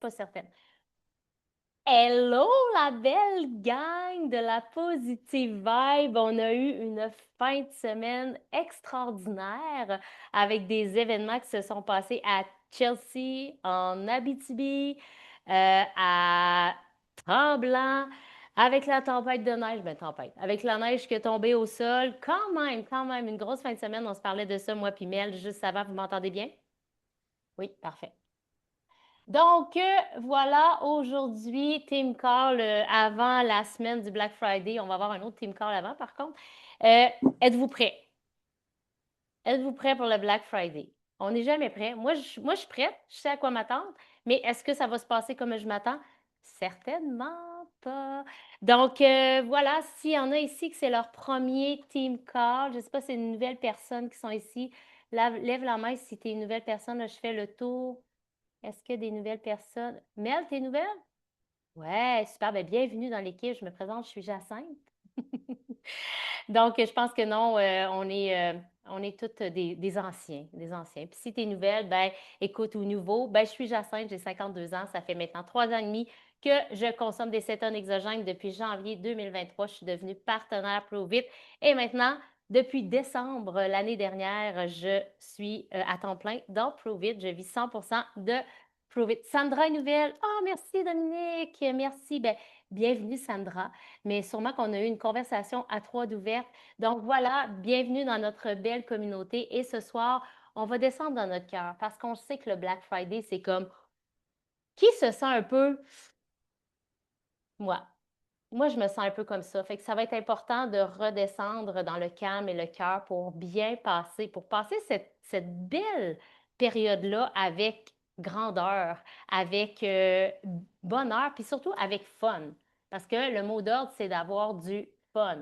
Pas certaine. Hello, la belle gang de la Positive Vibe. On a eu une fin de semaine extraordinaire avec des événements qui se sont passés à Chelsea, en Abitibi, à Tremblant, avec la tempête de neige, ben tempête, avec la neige qui est tombée au sol. Quand même, une grosse fin de semaine. On se parlait de ça, moi puis Mel, juste avant. Vous m'entendez bien? Oui, parfait. Donc, voilà, aujourd'hui, Team Call avant la semaine du Black Friday. On va avoir un autre Team Call avant, par contre. Euh, êtes-vous prêts? Êtes-vous prêts pour le Black Friday? On n'est jamais prêt. Moi, je suis prête. Je sais à quoi m'attendre. Mais est-ce que ça va se passer comme je m'attends? Certainement pas. Donc, voilà, s'il y en a ici que c'est leur premier Team Call, je ne sais pas si c'est une nouvelle personne qui sont ici. Lève la main si tu es une nouvelle personne. Là, je fais le tour. Est-ce qu'il y a des nouvelles personnes? Mel, t'es nouvelle? Ouais, super. Ben, bienvenue dans l'équipe. Je me présente, je suis Jacinthe. Donc, je pense que non, on est toutes des anciens, des anciens. Puis si tu es nouvelle, ben, écoute, ou nouveau, ben, je suis Jacinthe, j'ai 52 ans. Ça fait maintenant 3 ans et demi que je consomme des cétones exogènes depuis janvier 2023. Je suis devenue partenaire ProVit. Et maintenant, depuis décembre l'année dernière, je suis à temps plein dans ProVit. Je vis 100% de ProVit. Sandra est nouvelle. Oh, merci Dominique. Merci. Ben, bienvenue Sandra, mais sûrement qu'on a eu une conversation à trois d'ouverte. Donc voilà, bienvenue dans notre belle communauté. Et ce soir, on va descendre dans notre cœur parce qu'on sait que le Black Friday, c'est comme qui se sent un peu moi. Moi, je me sens un peu comme ça. Fait que ça va être important de redescendre dans le calme et le cœur pour bien passer, pour passer cette belle période-là avec grandeur, avec bonheur, puis surtout avec fun. Parce que le mot d'ordre, c'est d'avoir du fun.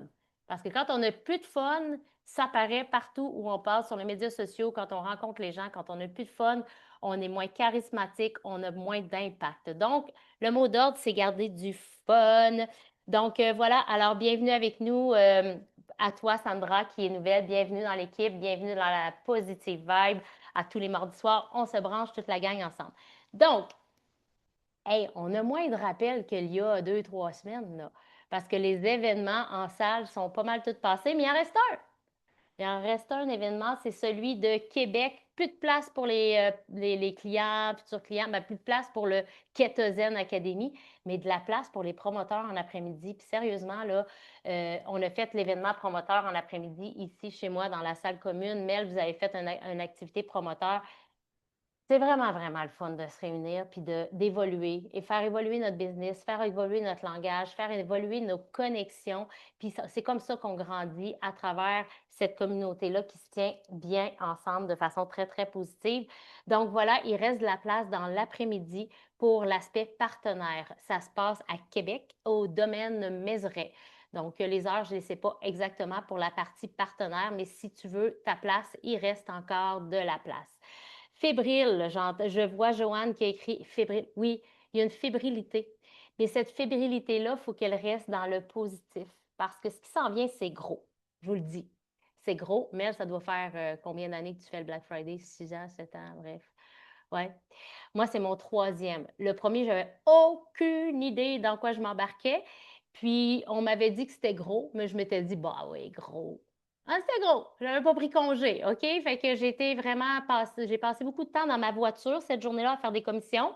Parce que quand on n'a plus de fun, ça paraît partout où on passe sur les médias sociaux, quand on rencontre les gens, quand on n'a plus de fun, on est moins charismatique, on a moins d'impact. Donc, le mot d'ordre, c'est garder du fun, donc voilà, alors bienvenue avec nous, à toi Sandra qui est nouvelle, bienvenue dans l'équipe, bienvenue dans la Positive Vibe. À tous les mardis soirs, on se branche toute la gang ensemble. Donc, hey, on a moins de rappels qu'il y a 2, 3 semaines, là, parce que les événements en salle sont pas mal tous passés, mais il en reste un. Il en reste un événement, c'est celui de Québec. Plus de place pour les clients, futurs clients, ben, plus de place pour le Ketozen Academy, mais de la place pour les promoteurs en après-midi. Puis sérieusement, là, on a fait l'événement promoteur en après-midi ici chez moi dans la salle commune. Mel, vous avez fait une activité promoteur. C'est vraiment, vraiment le fun de se réunir puis d'évoluer et faire évoluer notre business, faire évoluer notre langage, faire évoluer nos connexions. Puis c'est comme ça qu'on grandit à travers cette communauté-là qui se tient bien ensemble de façon très, très positive. Donc voilà, il reste de la place dans l'après-midi pour l'aspect partenaire. Ça se passe à Québec, au domaine Mézeray. Donc, les heures, je ne les sais pas exactement pour la partie partenaire, mais si tu veux ta place, il reste encore de la place. Fébrile, je vois Joanne qui a écrit fébrile. Oui, il y a une fébrilité. Mais cette fébrilité-là, il faut qu'elle reste dans le positif. Parce que ce qui s'en vient, c'est gros. Je vous le dis. C'est gros. Mais ça doit faire combien d'années que tu fais le Black Friday? 6 ans, 7 ans, bref. Ouais. Moi, c'est mon troisième. Le premier, j'avais aucune idée dans quoi je m'embarquais. Puis, on m'avait dit que c'était gros, mais je m'étais dit, bah oui, gros. Ah, c'était gros. J'avais pas pris congé, OK? Fait que j'ai passé beaucoup de temps dans ma voiture cette journée-là à faire des commissions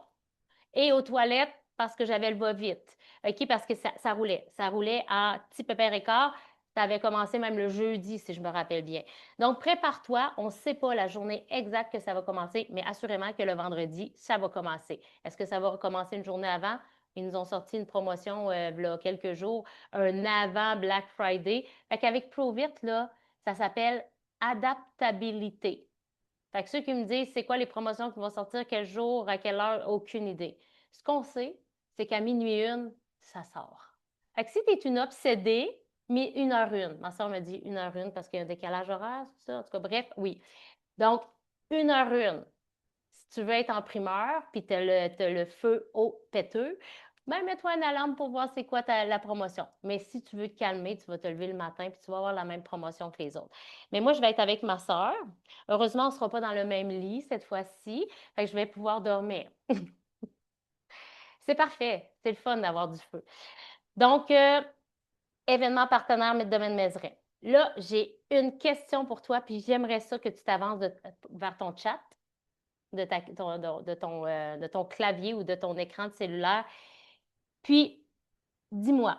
et aux toilettes parce que j'avais le va-vite. OK? Parce que ça roulait. Ça roulait à petit pépère et quart. Ça avait commencé même le jeudi, si je me rappelle bien. Donc, prépare-toi. On ne sait pas la journée exacte que ça va commencer, mais assurément que le vendredi, ça va commencer. Est-ce que ça va recommencer une journée avant? Ils nous ont sorti une promotion il y a quelques jours, un avant Black Friday. Fait qu'avec ProVit, là, ça s'appelle adaptabilité. Fait que ceux qui me disent c'est quoi les promotions qui vont sortir, quel jour, à quelle heure, aucune idée. Ce qu'on sait, c'est qu'à minuit une, ça sort. Fait que si tu es une obsédée, mais 1h01. Ma soeur me dit 1h01 parce qu'il y a un décalage horaire, c'est ça? En tout cas, bref, oui. Donc, 1h01. Si tu veux être en primeur, puis tu as, le feu au péteux, ben mets-toi une alarme pour voir c'est quoi la promotion. Mais si tu veux te calmer, tu vas te lever le matin puis tu vas avoir la même promotion que les autres. Mais moi, je vais être avec ma soeur. Heureusement, on ne sera pas dans le même lit cette fois-ci. Fait que je vais pouvoir dormir. C'est parfait. C'est le fun d'avoir du feu. Donc, événement partenaire Domaine Mézeray. Là, j'ai une question pour toi, puis j'aimerais ça que tu t'avances vers ton chat, de ton clavier ou de ton écran de cellulaire. Puis, dis-moi,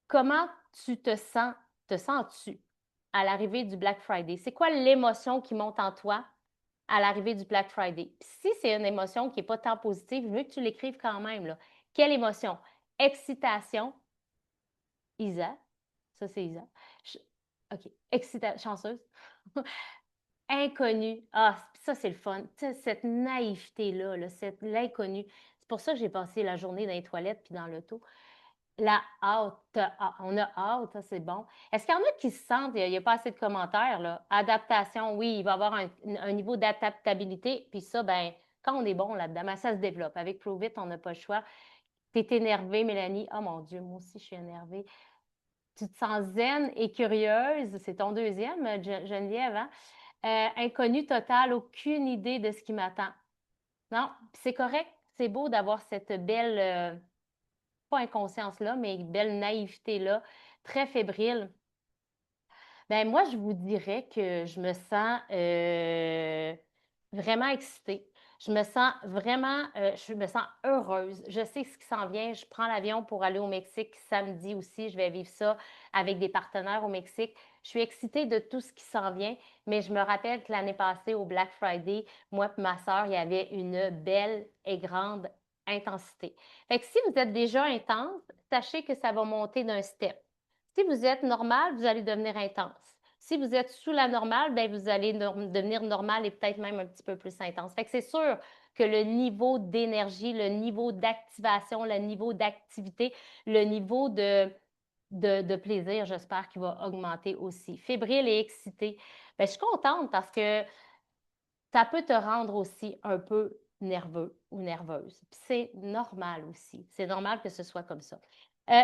comment tu te sens-tu à l'arrivée du Black Friday? C'est quoi l'émotion qui monte en toi à l'arrivée du Black Friday? Puis si c'est une émotion qui n'est pas tant positive, je veux que tu l'écrives quand même, là. Quelle émotion? Excitation, Isa. Ça, c'est Isa. OK. Chanceuse. Inconnue. Ah, ça, c'est le fun. Tu sais, cette naïveté-là, là, l'inconnu. C'est pour ça que j'ai passé la journée dans les toilettes puis dans l'auto. La hâte. On a hâte, ça, c'est bon. Est-ce qu'il y en a qui se sentent, il n'y a pas assez de commentaires, là? Adaptation, oui, il va y avoir un niveau d'adaptabilité. Puis ça, ben, quand on est bon là-dedans, ben, ça se développe. Avec Prove It, on n'a pas le choix. Tu es énervée, Mélanie. Oh mon Dieu, moi aussi, je suis énervée. Tu te sens zen et curieuse. C'est ton deuxième, Geneviève, hein? Inconnu total, aucune idée de ce qui m'attend. Non, c'est correct. C'est beau d'avoir cette belle, pas inconscience-là, mais belle naïveté-là, très fébrile. Ben moi, je vous dirais que je me sens vraiment excitée. Je me sens heureuse. Je sais ce qui s'en vient. Je prends l'avion pour aller au Mexique samedi aussi. Je vais vivre ça avec des partenaires au Mexique. Je suis excitée de tout ce qui s'en vient, mais je me rappelle que l'année passée, au Black Friday, moi et ma soeur, il y avait une belle et grande intensité. Fait que si vous êtes déjà intense, sachez que ça va monter d'un step. Si vous êtes normal, vous allez devenir intense. Si vous êtes sous la normale, ben vous allez devenir normal et peut-être même un petit peu plus intense. Fait que c'est sûr que le niveau d'énergie, le niveau d'activation, le niveau d'activité, le niveau de plaisir, j'espère qu'il va augmenter aussi. Fébrile et excité. Ben, je suis contente parce que ça peut te rendre aussi un peu nerveux ou nerveuse. Puis c'est normal aussi. C'est normal que ce soit comme ça.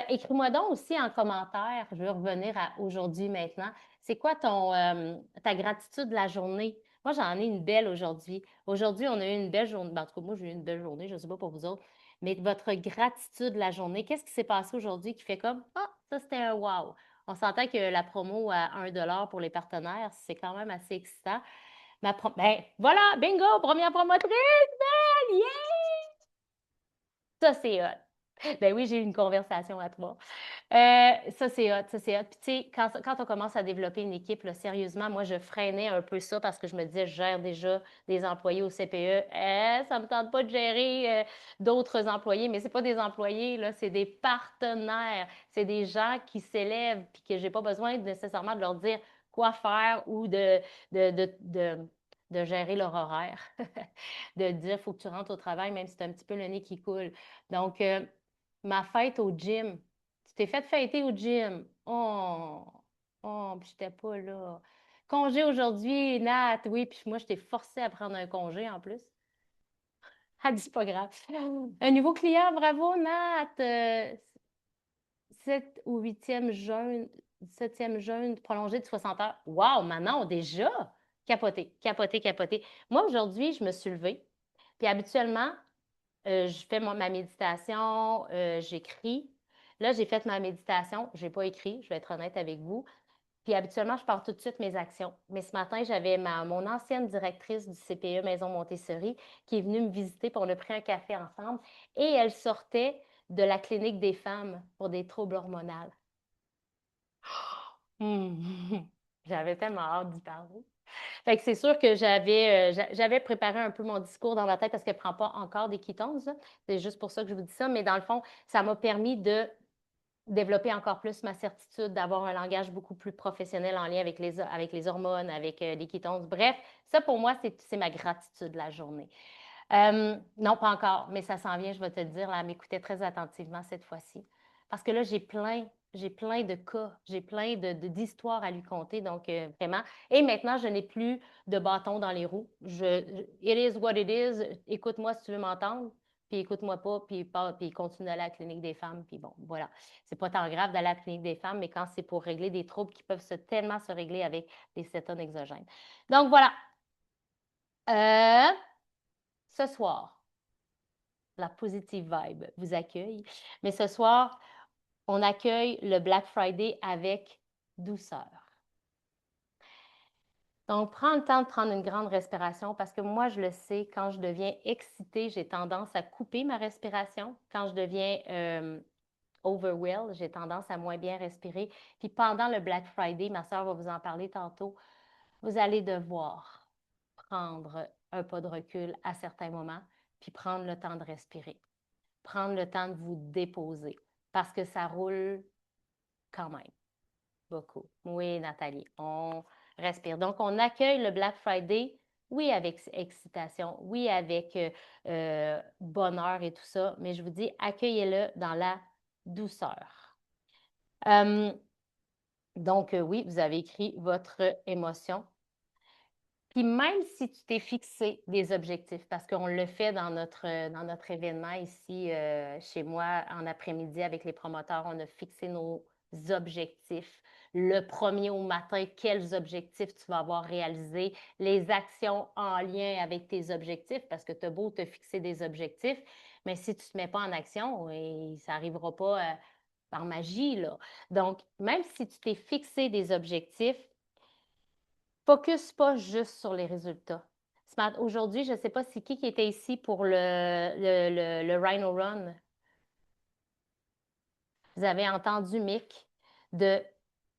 Écris-moi donc aussi en commentaire, je vais revenir à aujourd'hui maintenant. C'est quoi ta gratitude de la journée? Moi, j'en ai une belle aujourd'hui. Aujourd'hui, on a eu une belle journée. Ben, en tout cas, moi, j'ai eu une belle journée. Je ne sais pas pour vous autres. Mais votre gratitude de la journée, qu'est-ce qui s'est passé aujourd'hui qui fait comme Ah, ça, c'était un wow. On s'entend que la promo à 1 $ pour les partenaires, c'est quand même assez excitant. Ben, voilà, bingo, première promotrice, belle, yeah! Ça, c'est hot. Ben oui, j'ai eu une conversation à toi. Ça, c'est hot, ça, c'est hot. Puis, tu sais, quand on commence à développer une équipe, là, sérieusement, moi, je freinais un peu ça parce que je me disais, je gère déjà des employés au CPE. Ça me tente pas de gérer d'autres employés, mais c'est pas des employés, là, c'est des partenaires. C'est des gens qui s'élèvent puis que j'ai pas besoin nécessairement de leur dire quoi faire ou de, de, de, de gérer leur horaire. De dire, il faut que tu rentres au travail, même si tu as un petit peu le nez qui coule. Donc, ma fête au gym. Tu t'es fait fêter au gym. Oh, puis j'étais pas là. Congé aujourd'hui, Nat. Oui, puis moi, je t'ai forcé à prendre un congé en plus. Elle dit, c'est pas grave. Un nouveau client, bravo, Nat. 7 ou 8e jeûne, 7e jeûne prolongé de 60 heures. Wow, Manon, déjà! Capoté, capoté, capoté. Moi, aujourd'hui, je me suis levée. Puis habituellement, je fais ma méditation, j'écris. Là, j'ai fait ma méditation, je n'ai pas écrit, je vais être honnête avec vous. Puis habituellement, je pars tout de suite mes actions. Mais ce matin, j'avais mon ancienne directrice du CPE Maison Montessori qui est venue me visiter, puis on a pris un café ensemble. Et elle sortait de la clinique des femmes pour des troubles hormonaux. J'avais tellement hâte d'y parler. Fait que c'est sûr que j'avais préparé un peu mon discours dans ma tête parce qu'elle ne prend pas encore des ketones, là. C'est juste pour ça que je vous dis ça. Mais dans le fond, ça m'a permis de développer encore plus ma certitude, d'avoir un langage beaucoup plus professionnel en lien avec les hormones, avec les ketones. Bref, ça pour moi, c'est ma gratitude de la journée. Non, pas encore, mais ça s'en vient, je vais te le dire, là, à m'écouter très attentivement cette fois-ci. Parce que là, j'ai plein de cas, j'ai plein d'histoires à lui conter, donc vraiment. Et maintenant, je n'ai plus de bâton dans les roues. It is what it is. Écoute-moi si tu veux m'entendre, puis écoute-moi pas, puis continue d'aller à la clinique des femmes, puis bon, voilà. C'est pas tant grave d'aller à la clinique des femmes, mais quand c'est pour régler des troubles qui peuvent tellement se régler avec des cétones exogènes. Donc voilà. Ce soir, la positive vibe vous accueille. Mais ce soir, on accueille le Black Friday avec douceur. Donc, prends le temps de prendre une grande respiration parce que moi, je le sais, quand je deviens excitée, j'ai tendance à couper ma respiration. Quand je deviens overwhelmed, j'ai tendance à moins bien respirer. Puis pendant le Black Friday, ma soeur va vous en parler tantôt, vous allez devoir prendre un pas de recul à certains moments, puis prendre le temps de respirer, prendre le temps de vous déposer parce que ça roule quand même beaucoup. Oui, Nathalie, on respire. Donc, on accueille le Black Friday, oui, avec excitation, oui, avec bonheur et tout ça, mais je vous dis, accueillez-le dans la douceur. Donc, oui, vous avez écrit votre émotion. Puis même si tu t'es fixé des objectifs, parce qu'on le fait dans notre événement ici chez moi en après-midi avec les promoteurs, on a fixé nos objectifs. Le premier au matin, quels objectifs tu vas avoir réalisés, les actions en lien avec tes objectifs, parce que tu as beau te fixer des objectifs, mais si tu ne te mets pas en action, ça n'arrivera pas par magie, là. Donc, même si tu t'es fixé des objectifs, focus pas juste sur les résultats. Aujourd'hui, je ne sais pas si qui était ici pour le Rhino Run. Vous avez entendu Mick de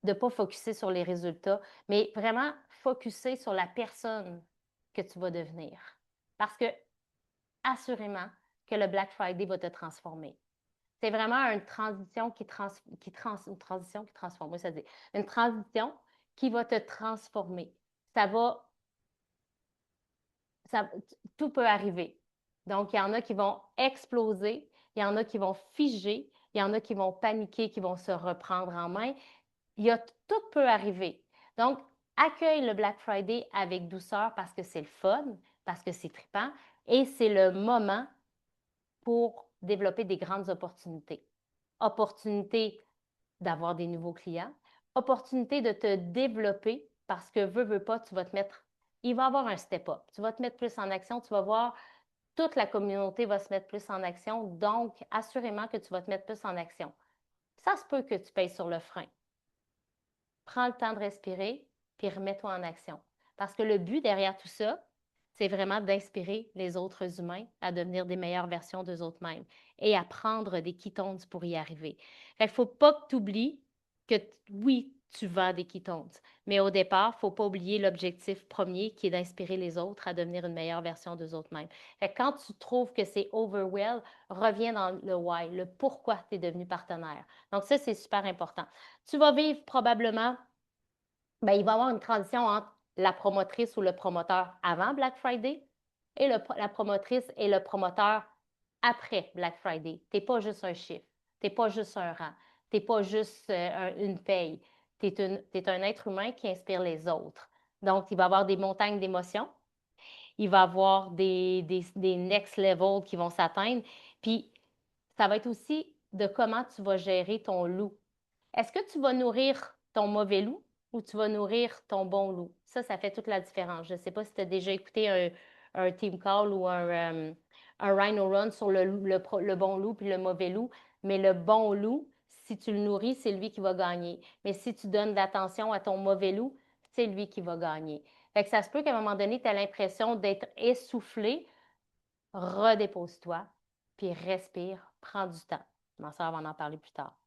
ne pas focuser sur les résultats, mais vraiment focuser sur la personne que tu vas devenir. Parce que, assurément, que le Black Friday va te transformer. C'est vraiment une transition une transition qui transforme, oui, ça dit. Une transition qui va te transformer. Ça va tout peut arriver. Donc, il y en a qui vont exploser, il y en a qui vont figer, il y en a qui vont paniquer, qui vont se reprendre en main. Tout peut arriver. Donc, accueille le Black Friday avec douceur parce que c'est le fun, parce que c'est trippant et c'est le moment pour développer des grandes opportunités. Opportunité d'avoir des nouveaux clients, opportunité de te développer parce que veux pas, tu vas te mettre, il va y avoir un step-up. Tu vas te mettre plus en action, tu vas voir, toute la communauté va se mettre plus en action, donc assurément que tu vas te mettre plus en action. Ça se peut que tu payes sur le frein. Prends le temps de respirer, puis remets-toi en action. Parce que le but derrière tout ça, c'est vraiment d'inspirer les autres humains à devenir des meilleures versions d'eux autres mêmes et à prendre des ketones pour y arriver. Il ne faut pas que tu oublies que oui, tu vends des ketones, mais au départ, il ne faut pas oublier l'objectif premier qui est d'inspirer les autres à devenir une meilleure version d'eux autres mêmes. Quand tu trouves que c'est overwhelmed, reviens dans le why, le pourquoi tu es devenu partenaire. Donc ça, c'est super important. Tu vas vivre probablement, il va y avoir une transition entre la promotrice ou le promoteur avant Black Friday et la promotrice et le promoteur après Black Friday. Tu n'es pas juste un chiffre, tu n'es pas juste un rang, tu n'es pas juste une paye. Tu es un être humain qui inspire les autres. Donc, il va y avoir des montagnes d'émotions, il va y avoir des next level qui vont s'atteindre. Puis, ça va être aussi de comment tu vas gérer ton loup. Est-ce que tu vas nourrir ton mauvais loup ou tu vas nourrir ton bon loup? Ça fait toute la différence. Je ne sais pas si tu as déjà écouté un team call ou un Rhino Run sur le bon loup puis le mauvais loup, mais le bon loup, si tu le nourris, c'est lui qui va gagner. Mais si tu donnes de l'attention à ton mauvais loup, c'est lui qui va gagner. Fait que ça se peut qu'à un moment donné, tu as l'impression d'être essoufflé. Redépose-toi, puis respire, prends du temps. Ma soeur va en parler plus tard.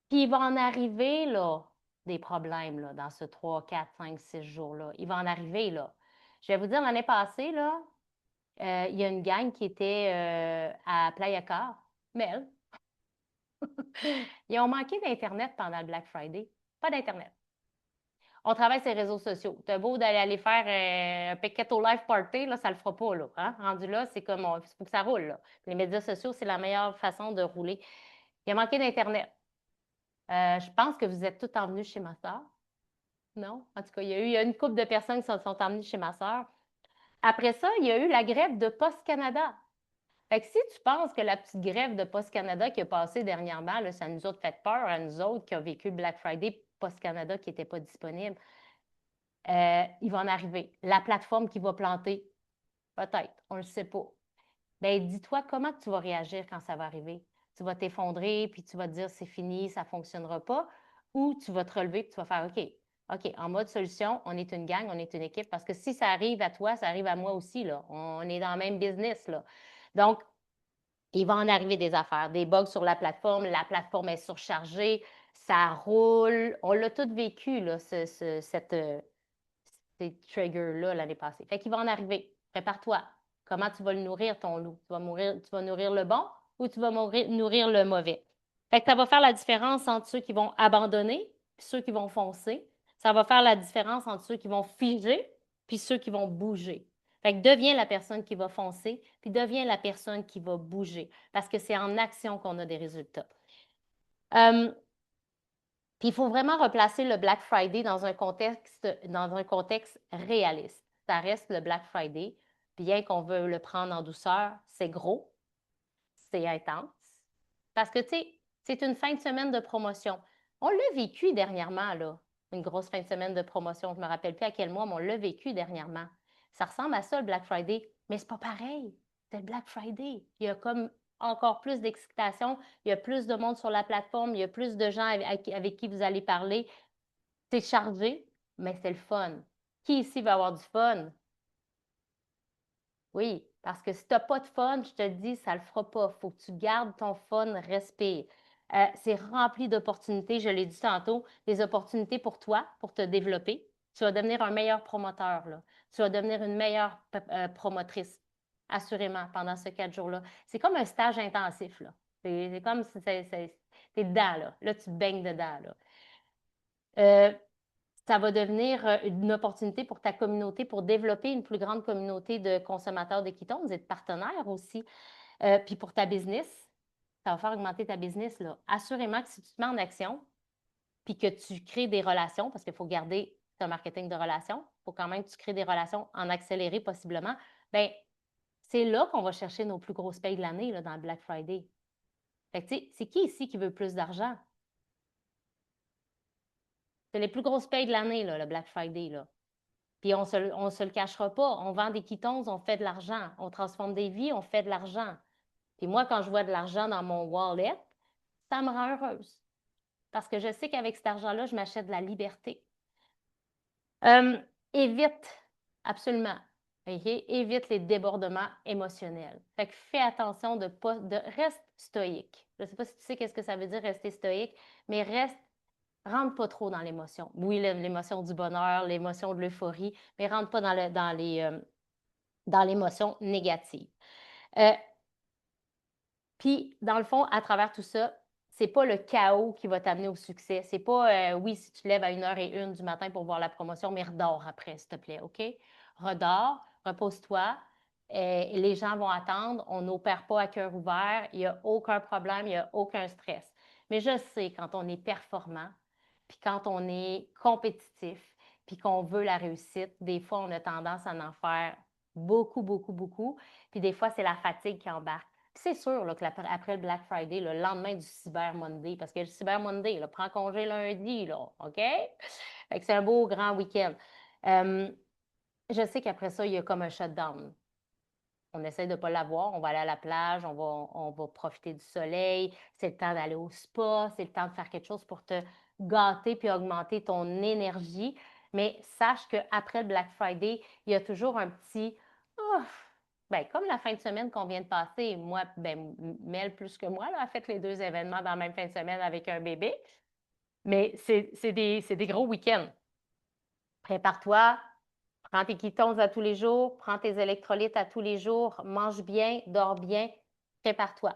Puis il va en arriver, là, des problèmes, là, dans ce 3, 4, 5, 6 jours-là. Il va en arriver, là. Je vais vous dire, l'année passée, là, il y a une gang qui était à Playa Car, Mel. Ils ont manqué d'Internet pendant le Black Friday. Pas d'Internet. On travaille sur les réseaux sociaux. T'as beau d'aller aller faire un Pecchetto Live Party, là, ça le fera pas, là. Hein? Rendu là, c'est comme, il faut que ça roule, là. Les médias sociaux, c'est la meilleure façon de rouler. Il a manqué d'Internet. Je pense que vous êtes tous emmenés chez ma soeur. Non? En tout cas, il y a une couple de personnes qui sont emmenées chez ma soeur. Après ça, il y a eu la grève de Post Canada. Fait que si tu penses que la petite grève de Post Canada qui a passé dernièrement, là, ça nous a fait peur à nous autres qui ont vécu Black Friday, Post Canada qui n'était pas disponible, il va en arriver. La plateforme qui va planter, peut-être, on ne le sait pas. ben dis-toi comment tu vas réagir quand ça va arriver. Tu vas t'effondrer, puis tu vas te dire c'est fini, ça ne fonctionnera pas, ou tu vas te relever, puis tu vas faire OK, en mode solution, on est une gang, on est une équipe, parce que si ça arrive à toi, ça arrive à moi aussi, là. On est dans le même business, là. Donc, il va en arriver des affaires, des bugs sur la plateforme est surchargée, ça roule. On l'a tout vécu, là, ces triggers-là l'année passée. Fait qu'il va en arriver. Prépare-toi. Comment tu vas le nourrir, ton loup? Tu vas nourrir le bon ou tu vas nourrir le mauvais? Fait que ça va faire la différence entre ceux qui vont abandonner et ceux qui vont foncer. Ça va faire la différence entre ceux qui vont figer puis ceux qui vont bouger. Fait que deviens la personne qui va foncer, puis deviens la personne qui va bouger, parce que c'est en action qu'on a des résultats. Puis il faut vraiment replacer le Black Friday dans un contexte réaliste. Ça reste le Black Friday, bien qu'on veut le prendre en douceur, c'est gros, c'est intense. Parce que, tu sais, c'est une fin de semaine de promotion. On l'a vécu dernièrement, là, une grosse fin de semaine de promotion. Je ne me rappelle plus à quel mois, mais on l'a vécu dernièrement. Ça ressemble à ça, le Black Friday, mais c'est pas pareil. C'est le Black Friday. Il y a comme encore plus d'excitation, il y a plus de monde sur la plateforme, il y a plus de gens avec qui vous allez parler. C'est chargé, mais c'est le fun. Qui ici va avoir du fun? Oui, parce que si tu n'as pas de fun, je te dis, ça ne le fera pas. Il faut que tu gardes ton fun, respire. C'est rempli d'opportunités, je l'ai dit tantôt, des opportunités pour toi, pour te développer. Tu vas devenir un meilleur promoteur, là. Tu vas devenir une meilleure promotrice, assurément, pendant ces 4 jours-là. C'est comme un stage intensif, là. C'est comme si t'es dedans, là. Là, tu te baignes dedans, là. Euh, Ça va devenir une opportunité pour ta communauté, pour développer une plus grande communauté de consommateurs de ketones et de partenaires aussi. Puis pour ta business, ça va faire augmenter ta business, là. Assurément que si tu te mets en action, puis que tu crées des relations, parce qu'il faut garder ton marketing de relations, il faut quand même que tu crées des relations en accéléré possiblement, bien, c'est là qu'on va chercher nos plus grosses payes de l'année, là, dans le Black Friday. Fait que, tu sais, c'est qui ici qui veut plus d'argent? C'est les plus grosses payes de l'année, là, le Black Friday, là. Puis on se le cachera pas. On vend des ketones, on fait de l'argent. On transforme des vies, on fait de l'argent. Puis moi, quand je vois de l'argent dans mon wallet, ça me rend heureuse. Parce que je sais qu'avec cet argent-là, je m'achète de la liberté. Évite, absolument, OK? Évite les débordements émotionnels. Fait que fais attention reste stoïque. Je ne sais pas si tu sais qu'est-ce que ça veut dire rester stoïque, mais rentre pas trop dans l'émotion. Oui, l'émotion du bonheur, l'émotion de l'euphorie, mais rentre pas dans l'émotion négative. Puis, dans le fond, à travers tout ça, c'est pas le chaos qui va t'amener au succès. C'est pas, oui, si tu te lèves à 1h01 du matin pour voir la promotion, mais redors après, s'il te plaît, OK? Redors, repose-toi. Les gens vont attendre. On n'opère pas à cœur ouvert. Il n'y a aucun problème, il n'y a aucun stress. Mais je sais, quand on est performant, puis quand on est compétitif, puis qu'on veut la réussite, des fois, on a tendance à en faire beaucoup, beaucoup, beaucoup. Puis des fois, c'est la fatigue qui embarque. C'est sûr là, qu'après le Black Friday, le lendemain du Cyber Monday, parce que le Cyber Monday, là, prends congé lundi, là, OK? Fait que c'est un beau grand week-end. Je sais qu'après ça, il y a comme un shutdown. On essaie de ne pas l'avoir, on va aller à la plage, on va profiter du soleil, c'est le temps d'aller au spa, c'est le temps de faire quelque chose pour te gâter puis augmenter ton énergie. Mais sache qu'après le Black Friday, il y a toujours un petit ben, comme la fin de semaine qu'on vient de passer, moi, ben, Mel plus que moi, là, a fait les 2 événements dans la même fin de semaine avec un bébé. Mais c'est des gros week-ends. Prépare-toi, prends tes ketones à tous les jours, prends tes électrolytes à tous les jours, mange bien, dors bien, prépare-toi.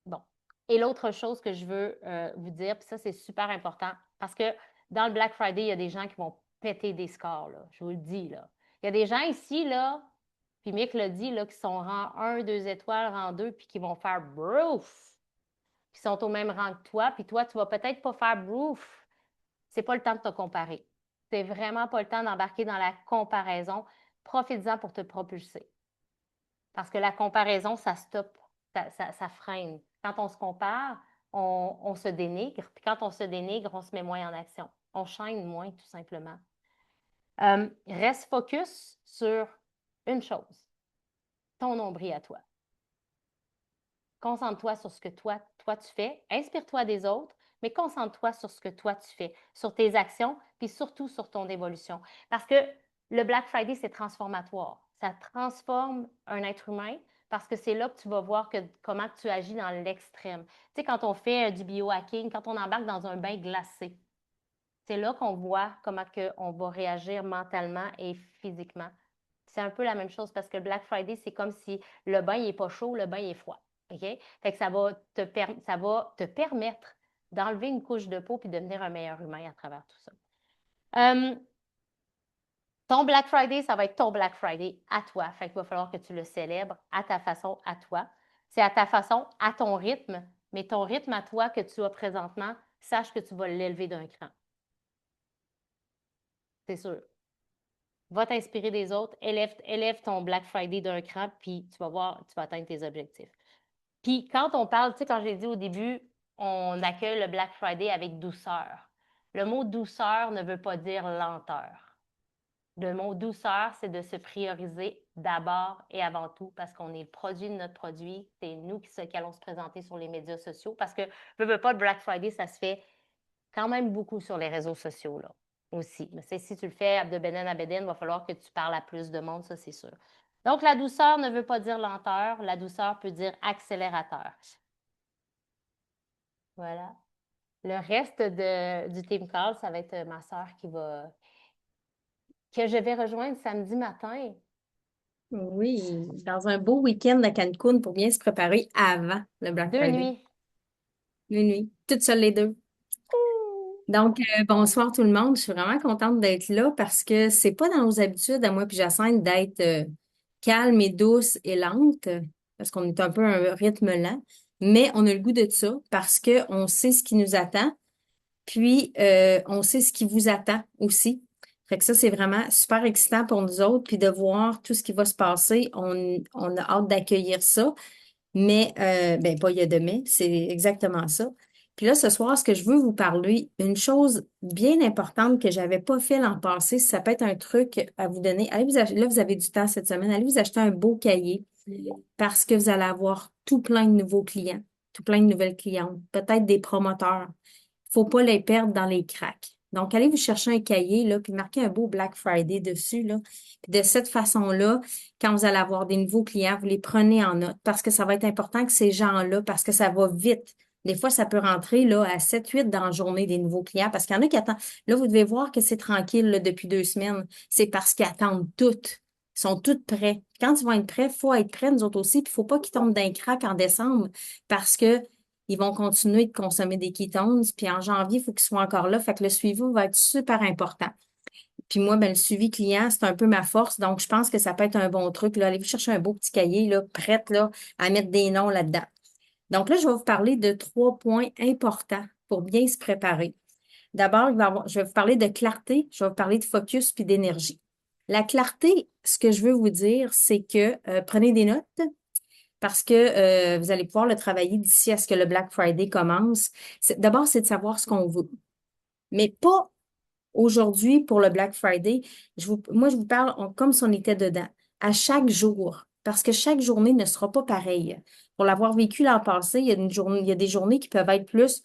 Bon. Et l'autre chose que je veux vous dire, puis ça, c'est super important, parce que dans le Black Friday, il y a des gens qui vont péter des scores, là, je vous le dis, là. Il y a des gens ici, là, puis Mick l'a dit, là, qui sont rang 1, 2 étoiles, rang 2, puis qui vont faire brouf, qui sont au même rang que toi, puis toi, tu vas peut-être pas faire brouf. C'est pas le temps de te comparer. C'est vraiment pas le temps d'embarquer dans la comparaison. Profites-en pour te propulser. Parce que la comparaison, ça stoppe, ça freine. Quand on se compare, on se dénigre. Puis quand on se dénigre, on se met moins en action. On chaîne moins, tout simplement. Reste focus sur une chose, ton nombril à toi. Concentre-toi sur ce que toi tu fais. Inspire-toi des autres, mais concentre-toi sur ce que toi tu fais, sur tes actions, puis surtout sur ton évolution. Parce que le Black Friday, c'est transformatoire. Ça transforme un être humain parce que c'est là que tu vas voir comment tu agis dans l'extrême. Tu sais, quand on fait du biohacking, quand on embarque dans un bain glacé, c'est là qu'on voit comment on va réagir mentalement et physiquement. C'est un peu la même chose parce que le Black Friday, c'est comme si le bain n'est pas chaud, le bain est froid. OK? Fait que ça va te permettre d'enlever une couche de peau puis de devenir un meilleur humain à travers tout ça. Ton Black Friday, ça va être ton Black Friday à toi. Fait qu'il va falloir que tu le célèbres à ta façon, à toi. C'est à ta façon, à ton rythme, mais ton rythme à toi que tu as présentement, sache que tu vas l'élever d'un cran. C'est sûr. Va t'inspirer des autres, élève ton Black Friday d'un cran, puis tu vas voir, tu vas atteindre tes objectifs. Puis quand on parle, tu sais, quand j'ai dit au début, on accueille le Black Friday avec douceur. Le mot douceur ne veut pas dire lenteur. Le mot douceur, c'est de se prioriser d'abord et avant tout parce qu'on est le produit de notre produit. C'est nous qui allons se présenter sur les médias sociaux parce que, veux pas, le Black Friday, ça se fait quand même beaucoup sur les réseaux sociaux, là, aussi. Mais si tu le fais de Beden à Beden, il va falloir que tu parles à plus de monde, ça, c'est sûr. Donc, la douceur ne veut pas dire lenteur. La douceur peut dire accélérateur. Voilà. Le reste du team call, ça va être ma soeur que je vais rejoindre samedi matin. Oui, dans un beau week-end à Cancun pour bien se préparer avant le Black Deux Friday. nuits. Une nuit, toutes seules les deux. Donc, bonsoir tout le monde. Je suis vraiment contente d'être là parce que c'est pas dans nos habitudes, à moi puis Jacinthe, d'être calme et douce et lente, parce qu'on est un peu un rythme lent. Mais on a le goût de ça parce que on sait ce qui nous attend, puis on sait ce qui vous attend aussi. Fait que ça, c'est vraiment super excitant pour nous autres, puis de voir tout ce qui va se passer. On a hâte d'accueillir ça. Mais, ben, pas il y a demain, c'est exactement ça. Puis là, ce soir, ce que je veux vous parler, une chose bien importante que j'avais pas fait l'an passé, ça peut être un truc à vous donner. Allez là, vous avez du temps cette semaine, allez vous acheter un beau cahier parce que vous allez avoir tout plein de nouveaux clients, tout plein de nouvelles clientes, peut-être des promoteurs. Faut pas les perdre dans les cracks. Donc, allez vous chercher un cahier, là, puis marquez un beau Black Friday dessus, là. Puis de cette façon-là, quand vous allez avoir des nouveaux clients, vous les prenez en note parce que ça va être important que ces gens-là, parce que ça va vite. Des fois, ça peut rentrer là, à 7-8 dans la journée des nouveaux clients parce qu'il y en a qui attendent. Là, vous devez voir que c'est tranquille là, depuis 2 semaines. C'est parce qu'ils attendent toutes. Ils sont toutes prêts. Quand ils vont être prêts, il faut être prêts, nous autres aussi. Puis il ne faut pas qu'ils tombent d'un crack en décembre parce que ils vont continuer de consommer des ketones. Puis en janvier, il faut qu'ils soient encore là. Fait que le suivi va être super important. Puis moi, ben, le suivi client, c'est un peu ma force. Donc, je pense que ça peut être un bon truc. Là. Allez-vous chercher un beau petit cahier, là, prête là, à mettre des noms là-dedans. Donc là, je vais vous parler de 3 points importants pour bien se préparer. D'abord, je vais vous parler de clarté, je vais vous parler de focus puis d'énergie. La clarté, ce que je veux vous dire, c'est que prenez des notes parce que vous allez pouvoir le travailler d'ici à ce que le Black Friday commence. D'abord, c'est de savoir ce qu'on veut, mais pas aujourd'hui, pour le Black Friday, moi, je vous parle comme si on était dedans, à chaque jour, parce que chaque journée ne sera pas pareille. Pour l'avoir vécu l'an passé, il y a des journées qui peuvent être plus.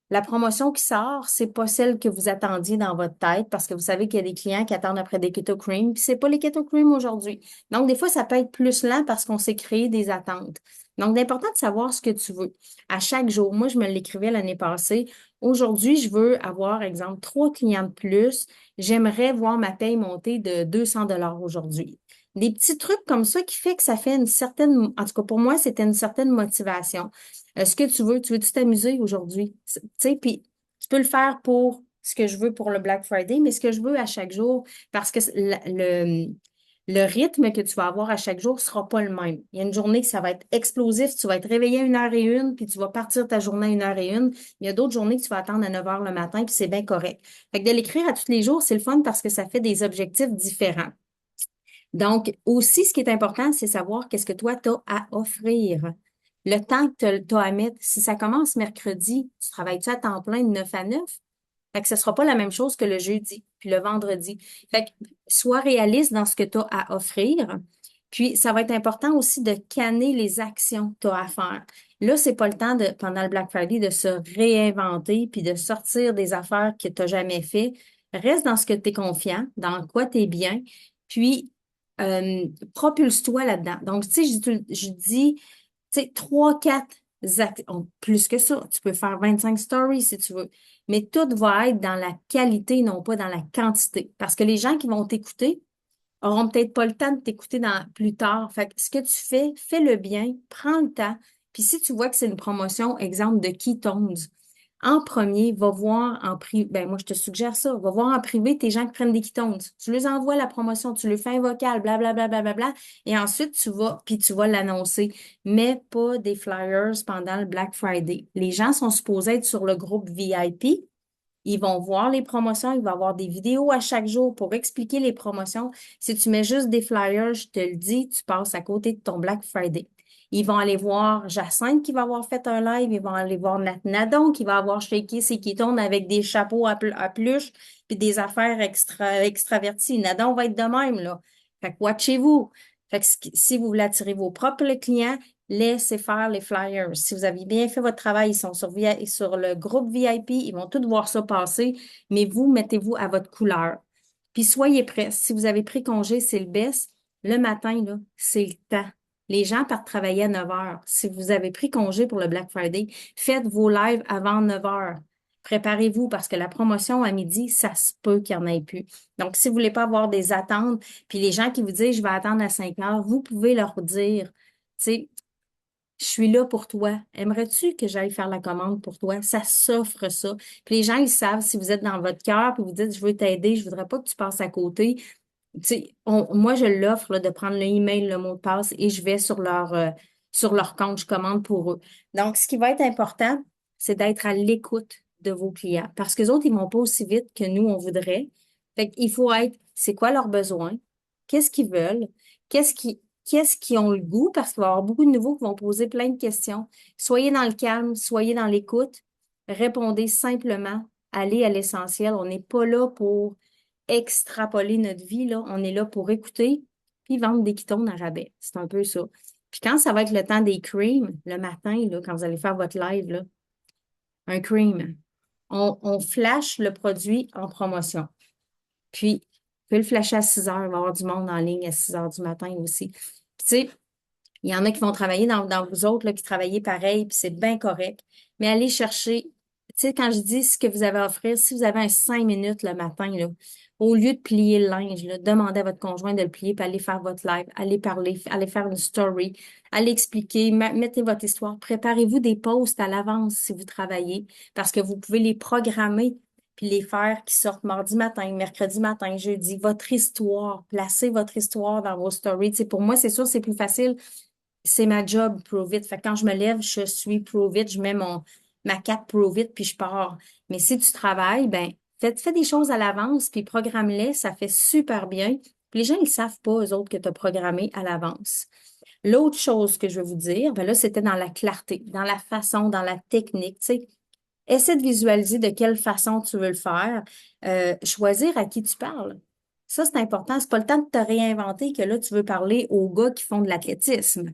La promotion qui sort, c'est pas celle que vous attendiez dans votre tête, parce que vous savez qu'il y a des clients qui attendent après des keto cream, puis c'est pas les keto cream aujourd'hui. Donc, des fois, ça peut être plus lent parce qu'on s'est créé des attentes. Donc, l'important de savoir ce que tu veux. À chaque jour, moi, je me l'écrivais l'année passée. Aujourd'hui, je veux avoir, exemple, 3 clients de plus. J'aimerais voir ma paye monter de 200 $ aujourd'hui. Des petits trucs comme ça qui fait que ça fait une certaine, en tout cas pour moi, c'était une certaine motivation. Ce que tu veux-tu t'amuser aujourd'hui? Tu sais, puis tu peux le faire pour ce que je veux pour le Black Friday, mais ce que je veux à chaque jour, parce que le rythme que tu vas avoir à chaque jour ne sera pas le même. Il y a une journée que ça va être explosif, tu vas être réveillé à 1h01, puis tu vas partir ta journée à 1h01. Il y a d'autres journées que tu vas attendre à 9h le matin, puis c'est bien correct. Fait que de l'écrire à tous les jours, c'est le fun parce que ça fait des objectifs différents. Donc, aussi, ce qui est important, c'est savoir qu'est-ce que toi, tu as à offrir. Le temps que tu as à mettre, si ça commence mercredi, tu travailles-tu à temps plein de 9 à 9? Fait que ce sera pas la même chose que le jeudi, puis le vendredi. Fait que sois réaliste dans ce que tu as à offrir. Puis, ça va être important aussi de canner les actions que tu as à faire. Là, c'est pas le temps de, pendant le Black Friday, de se réinventer puis de sortir des affaires que tu n'as jamais fait. Reste dans ce que tu es confiant, dans quoi tu es bien, puis propulse-toi là-dedans. Donc, tu sais, je dis, tu sais, trois, quatre plus que ça. Tu peux faire 25 stories si tu veux. Mais tout va être dans la qualité, non pas dans la quantité. Parce que les gens qui vont t'écouter auront peut-être pas le temps de t'écouter plus tard. Fait que ce que tu fais, fais-le bien, prends le temps. Puis si tu vois que c'est une promotion, exemple de Ketones, en premier, va voir en privé. Ben, moi, je te suggère ça. Va voir en privé tes gens qui prennent des ketones. Tu leur envoies la promotion, tu leur fais un vocal, blablabla, bla, bla, bla, bla, bla, et ensuite, puis tu vas l'annoncer. Mais pas des flyers pendant le Black Friday. Les gens sont supposés être sur le groupe VIP. Ils vont voir les promotions, il va y avoir des vidéos à chaque jour pour expliquer les promotions. Si tu mets juste des flyers, je te le dis, tu passes à côté de ton Black Friday. Ils vont aller voir Jacinthe qui va avoir fait un live, ils vont aller voir Nat Nadon qui va avoir shaké ses ketones avec des chapeaux à pluche puis des affaires extraverties. Nadon va être de même, là. Fait que watchez-vous. Fait que si vous voulez attirer vos propres clients, laissez faire les flyers. Si vous avez bien fait votre travail, ils sont sur le groupe VIP, ils vont tous voir ça passer, mais vous, mettez-vous à votre couleur. Puis soyez prêts. Si vous avez pris congé, c'est le best. Le matin, là, c'est le temps. Les gens partent travailler à 9 heures. Si vous avez pris congé pour le Black Friday, faites vos lives avant 9 heures. Préparez-vous parce que la promotion à midi, ça se peut qu'il n'y en ait plus. Donc, si vous voulez pas avoir des attentes, puis les gens qui vous disent, je vais attendre à 5 heures, vous pouvez leur dire, tu sais, je suis là pour toi. Aimerais-tu que j'aille faire la commande pour toi? Ça s'offre ça. Puis les gens, ils savent si vous êtes dans votre cœur, puis vous dites, je veux t'aider, je voudrais pas que tu passes à côté. Tu sais, moi, je l'offre là, de prendre le email, le mot de passe, et je vais sur leur compte, je commande pour eux. Donc, ce qui va être important, c'est d'être à l'écoute de vos clients. Parce que les autres, ils vont pas aussi vite que nous, on voudrait. Fait qu'il faut être, c'est quoi leurs besoins? Qu'est-ce qu'ils veulent? Qu'est-ce qui ont le goût? Parce qu'il va y avoir beaucoup de nouveaux qui vont poser plein de questions. Soyez dans le calme, soyez dans l'écoute. Répondez simplement. Allez à l'essentiel. On n'est pas là pour extrapoler notre vie, là. On est là pour écouter puis vendre des quitons à rabais. C'est un peu ça. Puis quand ça va être le temps des creams, le matin, là, quand vous allez faire votre live, là, un cream, on flash le produit en promotion. Puis, vous pouvez le flasher à 6 heures. Il va y avoir du monde en ligne à 6 heures du matin aussi. Puis, tu sais, il y en a qui vont travailler dans vous autres, là, qui travaillez pareil, puis c'est bien correct. Mais allez chercher, tu sais, quand je dis ce que vous avez à offrir, si vous avez un 5 minutes le matin, là, au lieu de plier le linge, là, demandez à votre conjoint de le plier, puis allez faire votre live, allez parler, allez faire une story, allez expliquer, mettez votre histoire, préparez-vous des posts à l'avance si vous travaillez, parce que vous pouvez les programmer puis les faire qui sortent mardi matin, mercredi matin, jeudi, votre histoire, placez votre histoire dans vos stories. Tu sais, pour moi, c'est sûr, c'est plus facile, c'est ma job Prove It. Fait que quand je me lève, je suis Prove It, je mets ma cape Prove It, puis je pars. Mais si tu travailles, ben, fais des choses à l'avance, puis programme-les, ça fait super bien. Puis les gens, ils savent pas, eux autres, que tu as programmé à l'avance. L'autre chose que je veux vous dire, ben là, c'était dans la clarté, dans la façon, dans la technique, tu sais. Essaie de visualiser de quelle façon tu veux le faire. Choisir à qui tu parles. Ça, c'est important. C'est pas le temps de te réinventer que là, tu veux parler aux gars qui font de l'athlétisme.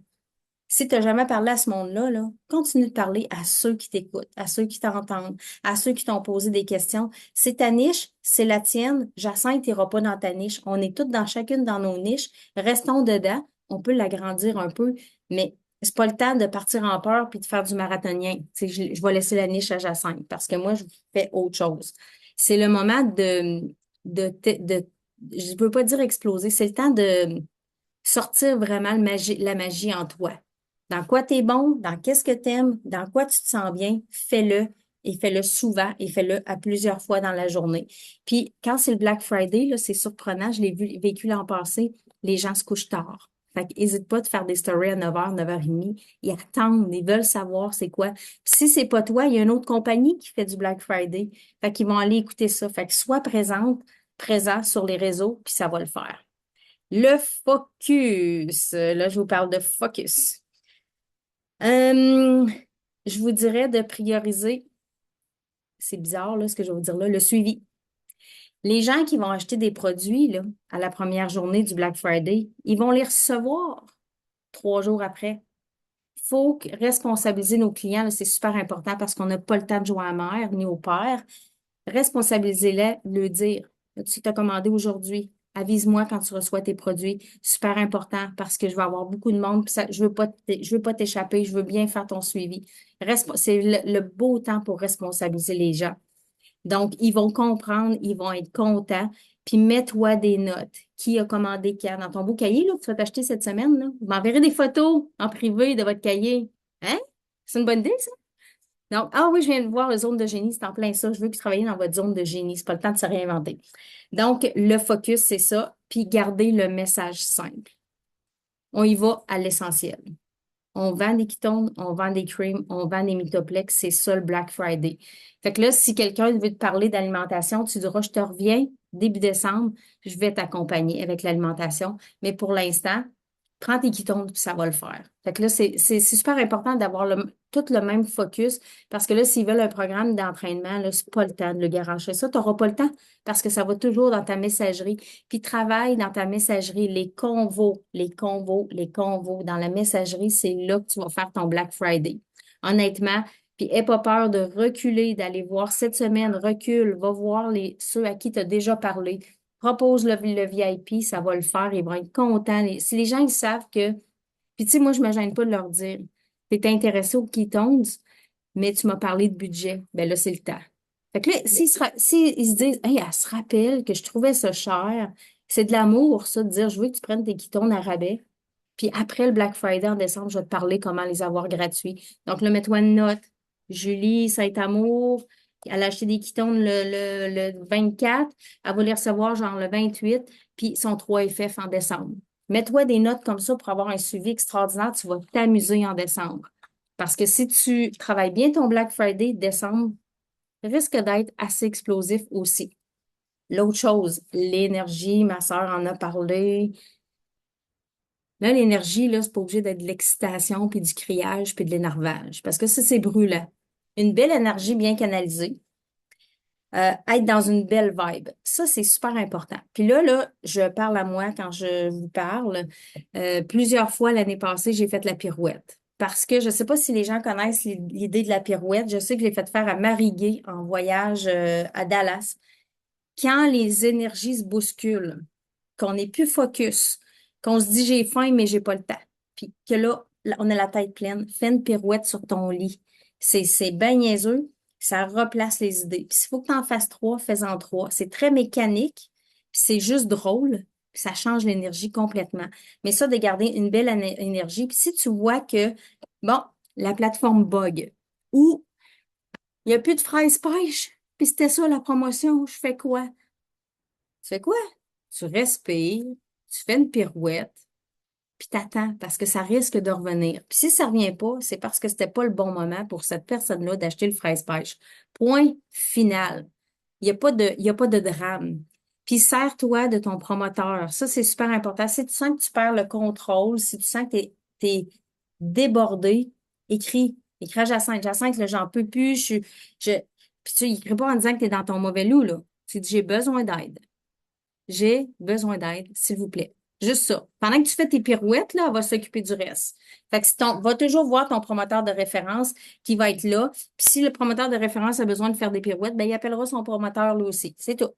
Si tu n'as jamais parlé à ce monde-là, là, continue de parler à ceux qui t'écoutent, à ceux qui t'entendent, à ceux qui t'ont posé des questions. C'est ta niche, c'est la tienne. Jacinthe n'ira pas dans ta niche. On est toutes dans chacune dans nos niches. Restons dedans. On peut l'agrandir un peu, mais c'est pas le temps de partir en peur puis de faire du marathonien. Tu sais, je vais laisser la niche à Jacinthe parce que moi, je fais autre chose. C'est le moment de je ne veux pas dire exploser, c'est le temps de sortir vraiment la magie en toi. Dans quoi tu es bon, dans qu'est-ce que tu aimes, dans quoi tu te sens bien, fais-le et fais-le souvent et fais-le à plusieurs fois dans la journée. Puis quand c'est le Black Friday, là, c'est surprenant, je l'ai vécu l'an passé, les gens se couchent tard. Fait qu'hésite pas de faire des stories à 9h, 9h30. Ils attendent, ils veulent savoir c'est quoi. Puis si c'est pas toi, il y a une autre compagnie qui fait du Black Friday. Fait qu'ils vont aller écouter ça. Fait que sois présent sur les réseaux, puis ça va le faire. Le focus. Là, je vous parle de focus. Euh, je vous dirais de prioriser c'est bizarre, là, ce que je vais vous dire là, le suivi. Les gens qui vont acheter des produits, là, à la première journée du Black Friday, ils vont les recevoir 3 jours après. Il faut responsabiliser nos clients, là, c'est super important parce qu'on n'a pas le temps de jouer à la mère ni au père. Responsabilisez-les, le dire. Tu t'as commandé aujourd'hui. Avise-moi quand tu reçois tes produits. Super important parce que je vais avoir beaucoup de monde. Puis ça, je veux pas t'échapper. Je veux bien faire ton suivi. C'est le beau temps pour responsabiliser les gens. Donc, ils vont comprendre, ils vont être contents. Puis, mets-toi des notes. Qui a commandé quand? Dans ton beau cahier là, que tu vas t'acheter cette semaine, là, vous m'enverrez des photos en privé de votre cahier. Hein? C'est une bonne idée, ça? Donc, ah oui, je viens de voir la zone de génie, c'est en plein ça. Je veux que vous travaillez dans votre zone de génie. C'est pas le temps de se réinventer. Donc, le focus, c'est ça. Puis, gardez le message simple. On y va à l'essentiel. On vend des ketones, on vend des creams, on vend des Mitoplex. C'est ça le Black Friday. Fait que là, si quelqu'un veut te parler d'alimentation, tu diras, je te reviens début décembre, je vais t'accompagner avec l'alimentation. Mais pour l'instant, prends tes ketones, puis ça va le faire. Fait que là, c'est super important d'avoir tout le même focus parce que là, s'ils veulent un programme d'entraînement, là, c'est pas le temps de le garocher. Ça, tu n'auras pas le temps parce que ça va toujours dans ta messagerie. Puis travaille dans ta messagerie, les convos, les convos, les convos. Dans la messagerie, c'est là que tu vas faire ton Black Friday. Honnêtement, puis aie pas peur de reculer, d'aller voir cette semaine, recule, va voir ceux à qui tu as déjà parlé. Propose le VIP, ça va le faire, ils vont être contents. Si les gens ils savent que, puis tu sais, moi, je me gêne pas de leur dire, tu es intéressé aux ketones, mais tu m'as parlé de budget, ben là, c'est le temps. Fait que là, s'ils se disent, hey, elle se rappelle que je trouvais ça cher, c'est de l'amour, ça, de dire, je veux que tu prennes tes ketones à rabais. Puis après le Black Friday en décembre, je vais te parler comment les avoir gratuits. Donc là, mets-toi une note. Julie Saint-Amour, elle a acheté des ketones le 24. Elle va les recevoir genre le 28, puis son 3FF en décembre. Mets-toi des notes comme ça pour avoir un suivi extraordinaire. Tu vas t'amuser en décembre. Parce que si tu travailles bien ton Black Friday, décembre risque d'être assez explosif aussi. L'autre chose, l'énergie, ma sœur en a parlé. Là, l'énergie, là, c'est pas obligé d'être de l'excitation, puis du criage, puis de l'énervage, parce que ça, c'est brûlant. Une belle énergie bien canalisée, être dans une belle vibe, ça, c'est super important. Puis là, je parle à moi quand je vous parle. Plusieurs fois l'année passée, j'ai fait la pirouette. Parce que je ne sais pas si les gens connaissent l'idée de la pirouette. Je sais que je l'ai fait faire à Marie-Gué en voyage à Dallas. Quand les énergies se bousculent, qu'on n'est plus focus, qu'on se dit j'ai faim, mais j'ai pas le temps. Puis que là, on a la tête pleine, fais une pirouette sur ton lit. C'est bien niaiseux, ça replace les idées. Puis s'il faut que tu en fasses 3, fais-en 3. C'est très mécanique, puis c'est juste drôle, puis ça change l'énergie complètement. Mais ça, de garder une belle énergie. Puis si tu vois que, bon, la plateforme bug, ou il n'y a plus de fraises pêche, puis c'était ça la promotion, je fais quoi? Tu fais quoi? Tu respires, tu fais une pirouette, puis t'attends parce que ça risque de revenir. Puis si ça revient pas, c'est parce que c'était pas le bon moment pour cette personne-là d'acheter le fraise pêche. Point final. Il y a pas de drame. Puis sers-toi de ton promoteur. Ça, c'est super important. Si tu sens que tu perds le contrôle, si tu sens que t'es débordé, écris. Écris à Jacinthe. Jacinthe, là, j'en peux plus. Puis tu écris pas en disant que tu es dans ton mauvais loup, là. Tu dis, j'ai besoin d'aide. J'ai besoin d'aide, s'il vous plaît. Juste ça. Pendant que tu fais tes pirouettes, là, elle va s'occuper du reste. Fait que va toujours voir ton promoteur de référence qui va être là. Puis si le promoteur de référence a besoin de faire des pirouettes, ben, il appellera son promoteur lui aussi. C'est tout.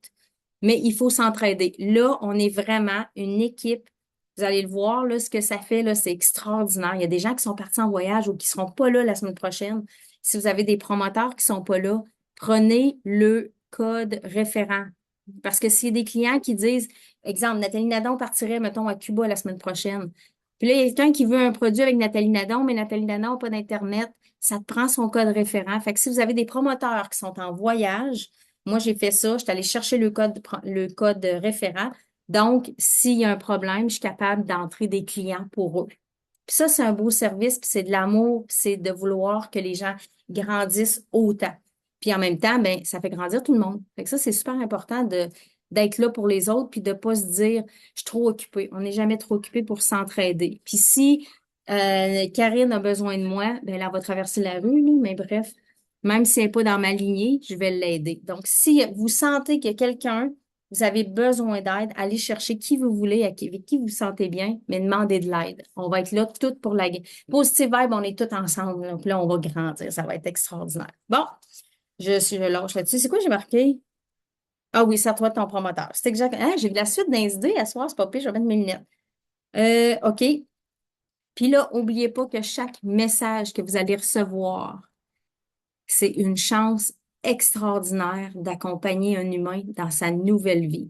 Mais il faut s'entraider. Là, on est vraiment une équipe. Vous allez le voir, là, ce que ça fait, là, c'est extraordinaire. Il y a des gens qui sont partis en voyage ou qui ne seront pas là la semaine prochaine. Si vous avez des promoteurs qui ne sont pas là, prenez le code référent. Parce que s'il y a des clients qui disent, exemple, Nathalie Nadon partirait, mettons, à Cuba la semaine prochaine. Puis là, il y a quelqu'un qui veut un produit avec Nathalie Nadon, mais Nathalie Nadon n'a pas d'Internet. Ça te prend son code référent. Fait que si vous avez des promoteurs qui sont en voyage, moi, j'ai fait ça. Je suis allée chercher le code référent. Donc, s'il y a un problème, je suis capable d'entrer des clients pour eux. Puis ça, c'est un beau service, puis c'est de l'amour, puis c'est de vouloir que les gens grandissent autant. Puis en même temps, ben, ça fait grandir tout le monde. Fait que ça, c'est super important d'être là pour les autres, puis de ne pas se dire, je suis trop occupée. On n'est jamais trop occupé pour s'entraider. Puis si Karine a besoin de moi, ben, elle va traverser la rue, là, mais bref. Même si elle n'est pas dans ma lignée, je vais l'aider. Donc, si vous sentez qu'il y a quelqu'un, vous avez besoin d'aide, allez chercher qui vous voulez, avec qui vous vous sentez bien, mais demandez de l'aide. On va être là toutes pour la Positive Vibe, on est tous ensemble. Là, puis là, on va grandir. Ça va être extraordinaire. Bon, je lâche là-dessus. C'est quoi j'ai marqué? Ah oui, c'est à toi de ton promoteur. C'est exact. Hein, j'ai de la suite dans les idées à soir, c'est pas pire, je vais mettre mes lunettes. OK. Puis là, n'oubliez pas que chaque message que vous allez recevoir, c'est une chance extraordinaire d'accompagner un humain dans sa nouvelle vie.